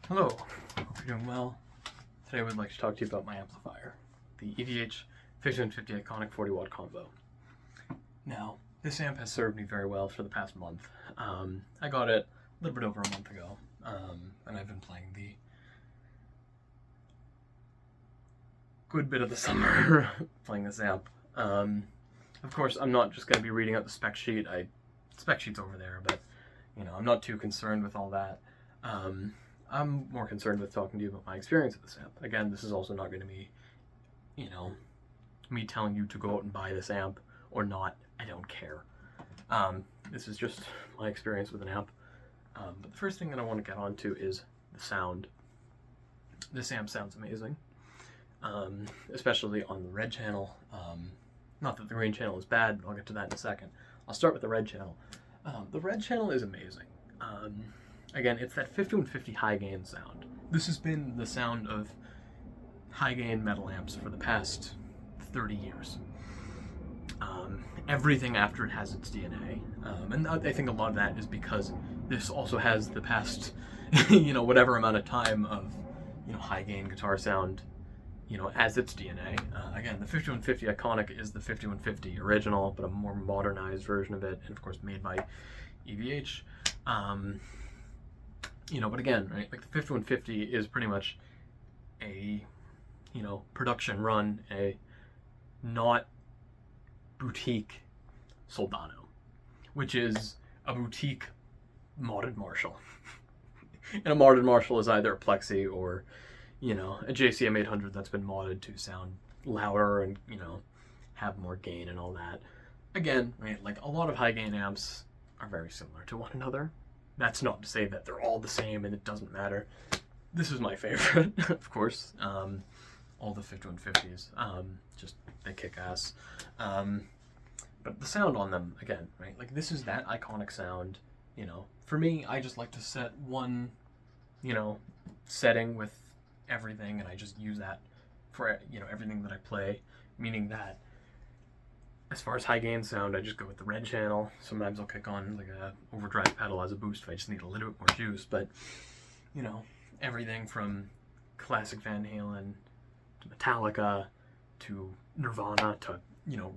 Hello, hope you're doing well. Today I would like to talk to you about my amplifier, the EVH 5150 Iconic 40 watt combo. Now, this amp has served me very well for the past month. I got it a little bit over a month ago, and I've been playing the good bit of the summer playing this amp. Of course, I'm not just going to be reading out the spec sheet. Spec sheet's over there, but I'm not too concerned with all that. I'm more concerned with talking to you about my experience with this amp. Again, this is also not going to be, me telling you to go out and buy this amp or not. I don't care. This is just my experience with an amp. But the first thing that I want to get onto is the sound. This amp sounds amazing, especially on the red channel. Not that the green channel is bad, but I'll get to that in a second. I'll start with the red channel. The red channel is amazing. Again, it's that 5150 high gain sound. This has been the sound of high gain metal amps for the past 30 years. Everything after it has its DNA. And I think a lot of that is because this also has the past, whatever amount of time of, high gain guitar sound, as its DNA. Again, the 5150 Iconic is the 5150 original, but a more modernized version of it, and of course made by EVH. But again, right, like the 5150 is pretty much a, production run, a not boutique Soldano, which is a boutique modded Marshall. And a modded Marshall is either a Plexi or, a JCM 800 that's been modded to sound louder and, have more gain and all that. Again, right, like a lot of high gain amps are very similar to one another. That's not to say that they're all the same and it doesn't matter. This is my favorite, of course. All the 5150s, just they kick ass. But the sound on them, again, right? Like this is that iconic sound. For me, I just like to set one, setting with everything, and I just use that for everything that I play. Meaning that, as far as high gain sound, I just go with the red channel. Sometimes I'll kick on like a overdrive pedal as a boost if I just need a little bit more juice. But, everything from classic Van Halen to Metallica to Nirvana to,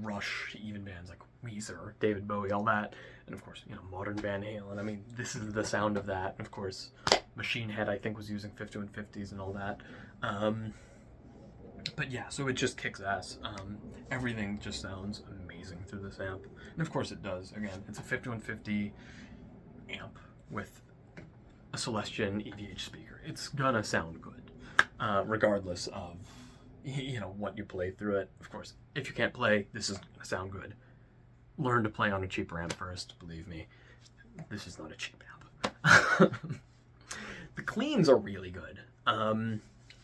Rush, even bands like Weezer, David Bowie, all that. And of course, modern Van Halen. I mean, this is the sound of that. And of course, Machine Head, I think, was using 5150s and all that. But yeah, so it just kicks ass. Everything just sounds amazing through this amp. And of course it does. Again, it's a 5150 amp with a Celestion EVH speaker. It's gonna sound good, regardless of, what you play through it. Of course, if you can't play, this is gonna sound good. Learn to play on a cheaper amp first, believe me. This is not a cheap amp. The cleans are really good.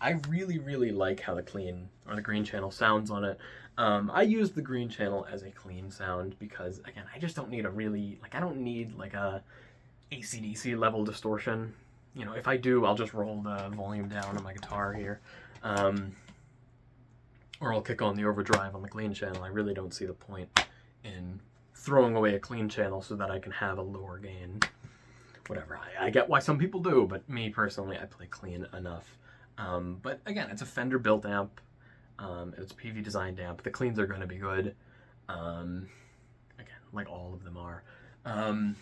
I really, really like how the clean, or the green channel, sounds on it. I use the green channel as a clean sound because, again, I just don't need I don't need like a AC/DC level distortion. If I do, I'll just roll the volume down on my guitar here. Or I'll kick on the overdrive on the clean channel. I really don't see the point in throwing away a clean channel so that I can have a lower gain. Whatever. I get why some people do, but me personally, I play clean enough. But again, it's a Fender built amp. It's a PV designed amp. The cleans are going to be good. Again, like all of them are. And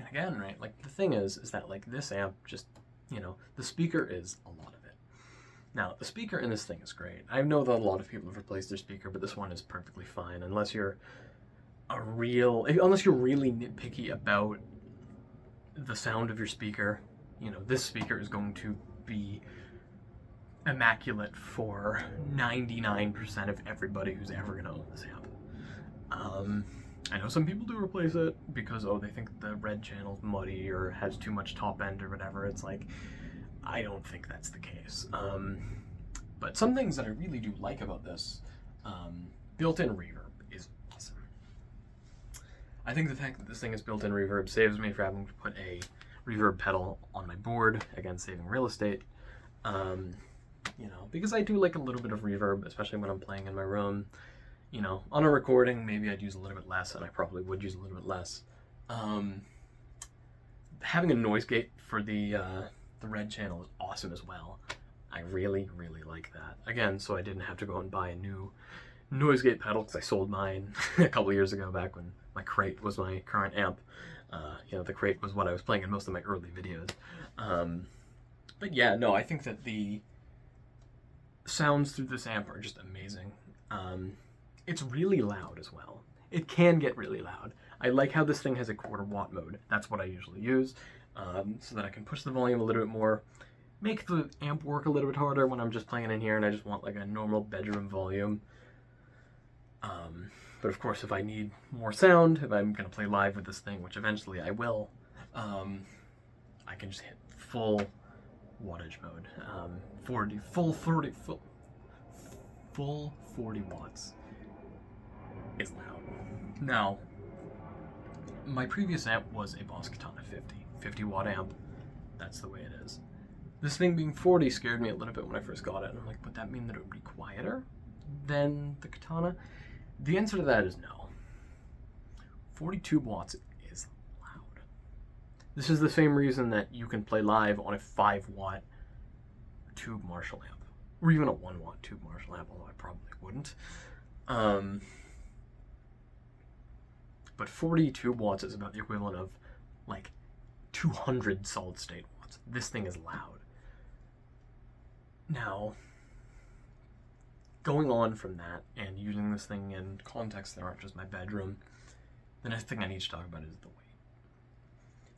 again, right, like the thing is that like this amp just, the speaker is a lot of it. Now, the speaker in this thing is great. I know that a lot of people have replaced their speaker, but this one is perfectly fine unless you're really nitpicky about the sound of your speaker. This speaker is going to be immaculate for 99% of everybody who's ever going to own this amp. I know some people do replace it because, they think the red channel's muddy or has too much top end or whatever. It's like, I don't think that's the case. But some things that I really do like about this, built-in reverb is awesome. I think the fact that this thing is built-in reverb saves me from having to put a reverb pedal on my board, again, saving real estate. Because I do like a little bit of reverb, especially when I'm playing in my room. On a recording, maybe I'd use a little bit less, and I probably would use a little bit less. Having a noise gate for the The red channel is awesome as well. I really, really like that. Again, so I didn't have to go and buy a new noise gate pedal because I sold mine a couple years ago back when my crate was my current amp. The crate was what I was playing in most of my early videos. But yeah, no, I think that the sounds through this amp are just amazing. It's really loud as well. It can get really loud. I like how this thing has a 1/4 watt mode. That's what I usually use, so that I can push the volume a little bit more, make the amp work a little bit harder when I'm just playing in here and I just want like a normal bedroom volume. But of course, if I need more sound, if I'm going to play live with this thing, which eventually I will, I can just hit full wattage mode. 40 watts is loud. Now, my previous amp was a Boss Katana 50 watt amp. That's the way it is. This thing being 40 scared me a little bit when I first got it. And I'm like, would that mean that it would be quieter than the Katana? The answer to that is no. 42 watts is loud. This is the same reason that you can play live on a 5 watt tube Marshall amp, or even a 1 watt tube Marshall amp, although I probably wouldn't. But 42 watts is about the equivalent of like 200 solid state watts. This thing is loud. Now, going on from that and using this thing in contexts that aren't just my bedroom, the next thing I need to talk about is the weight.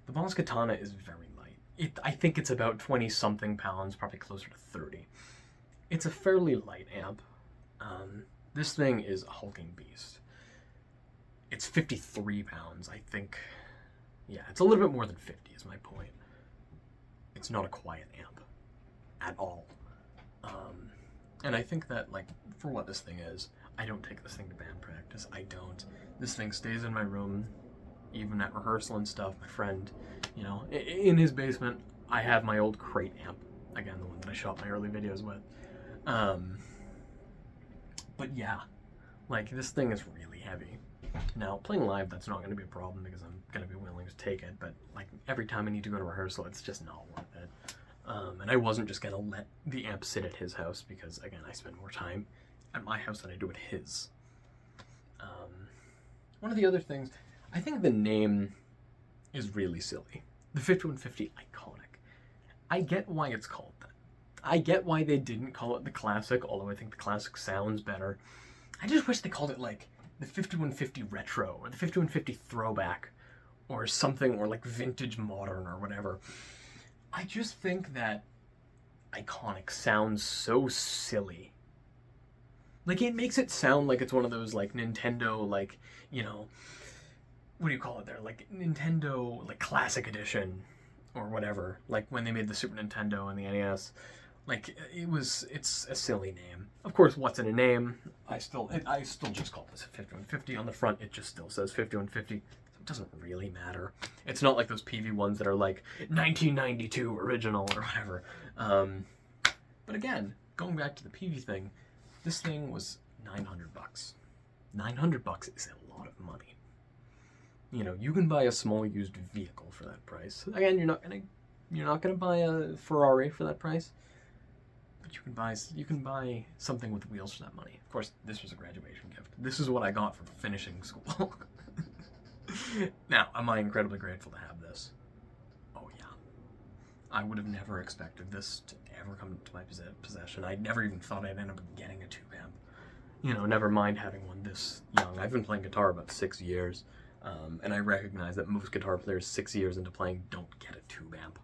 The Boss Katana is very light. I think it's about 20 something pounds, probably closer to 30. It's a fairly light amp. This thing is a hulking beast. It's 53 pounds, I think. Yeah, it's a little bit more than 50 is my point. It's not a quiet amp at all. And I think that, like, for what this thing is, I don't take this thing to band practice. I don't. This thing stays in my room, even at rehearsal and stuff. My friend, in his basement, I have my old crate amp. Again, the one that I shot my early videos with. But yeah, like, this thing is really heavy. Now, playing live, that's not going to be a problem because I'm going to be willing to take it, but like every time I need to go to rehearsal, it's just not worth it. And I wasn't just going to let the amp sit at his house because, again, I spend more time at my house than I do at his. One of the other things, I think the name is really silly. The 5150 Iconic. I get why it's called that. I get why they didn't call it the Classic, although I think the Classic sounds better. I just wish they called it like the 5150 Retro or the 5150 Throwback or something, or like Vintage Modern or whatever. I just think that Iconic sounds so silly. Like, it makes it sound like it's one of those, like, Nintendo, like, what do you call it there? Like, Nintendo, like, Classic Edition or whatever. Like, when they made the Super Nintendo and the NES. Like, it's a silly name. Of course, what's in a name? I still just call this a 5150. On the front, it just still says 5150. It doesn't really matter. It's not like those PV ones that are like 1992 original or whatever. But again, going back to the PV thing, this thing was $900. $900 is a lot of money. You can buy a small used vehicle for that price. Again, you're not gonna buy a Ferrari for that price. But you can buy something with wheels for that money. Of course, this was a graduation gift. This is what I got for finishing school. Now, am I incredibly grateful to have this? Oh yeah. I would have never expected this to ever come to my possession. I never even thought I'd end up getting a tube amp. Never mind having one this young. I've been playing guitar about 6 years, and I recognize that most guitar players 6 years into playing don't get a tube amp.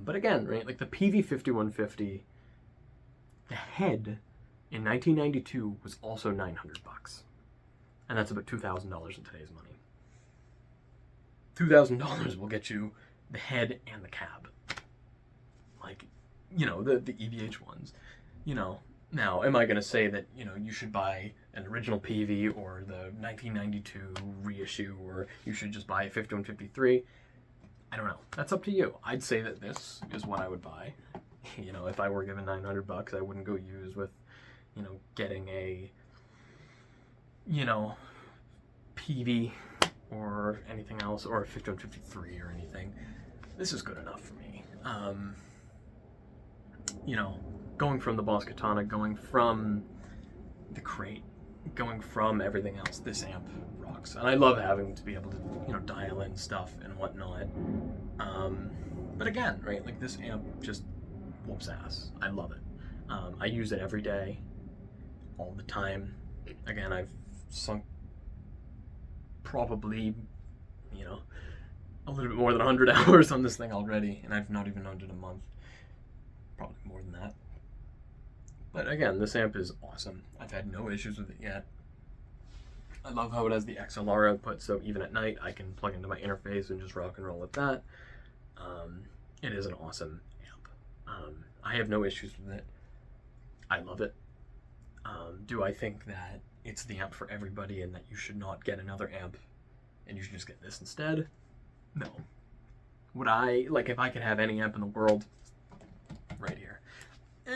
But again, right, like the PV 5150, the head in 1992 was also $900. And that's about $2,000 in today's money. $2,000 will get you the head and the cab. Like, the EVH ones. Now, am I going to say that, you should buy an original PV or the 1992 reissue, or you should just buy a 5153? I don't know. That's up to you. I'd say that this is what I would buy. If I were given $900, I wouldn't go use with, getting a, PV or anything else, or a 5153 or anything. this is good enough for me. You know, going from the Boss Katana, going from the crate, going from everything else, this amp rocks. And I love having to be able to, you know, dial in stuff and whatnot. But again, right, like this amp just whoops ass. I love it. I use it every day, all the time. Again, I've sunk probably, you know, a little bit more than 100 hours on this thing already, and I've not even owned it a month. Probably more than that. But again, this amp is awesome. I've had no issues with it yet. I love how it has the XLR output, so even at night I can plug into my interface and just rock and roll with that. It is an awesome amp. I have no issues with it. I love it. Do I think that it's the amp for everybody and that you should not get another amp and you should just get this instead? No. Would I, like, if I could have any amp in the world, right here.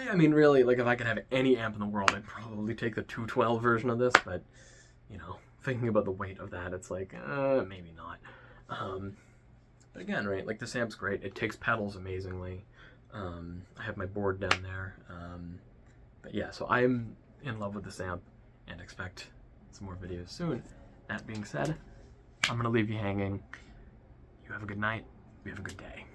I mean, really, like, if I could have any amp in the world, I'd probably take the 212 version of this, but, you know, thinking about the weight of that, it's like, maybe not. But again, right, like, this amp's great. It takes pedals amazingly. I have my board down there. But yeah, so I'm in love with this amp and expect some more videos soon. That being said, I'm going to leave you hanging. You have a good night. You have a good day.